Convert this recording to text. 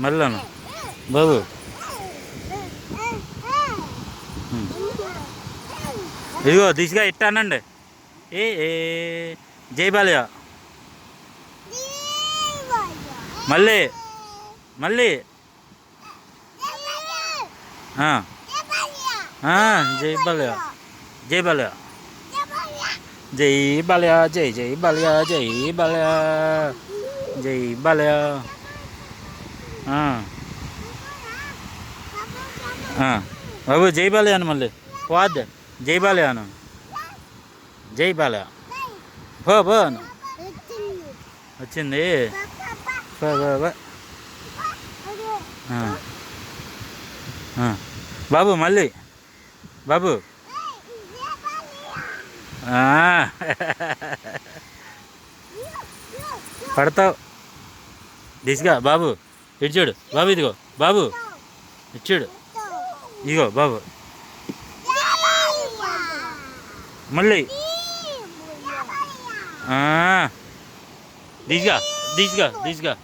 మళ్ళాను బాబు ఇదిగో దిశగా ఇట్టానండి ఏ ఏ జై బాలయ్య మళ్ళీ మళ్ళీ జై బాలయ్య జై బాలయ్య జై బాలయ్య జై జై బాలయ్య జై బాలయ్య జై బాలయ్య బాబు జై బాలయ్య అను మళ్ళీ పోద్ది జై బాలయ్య అను జై బాలయ్య పో పో అను వచ్చింది బాబు మళ్ళీ బాబు పడతావు దిశగా బాబు ఇటు చూడు బాబు ఇదిగో బాబు ఇటు చూడు ఇదిగో బాబు మళ్ళీ దిశగా దిశగా దిశగా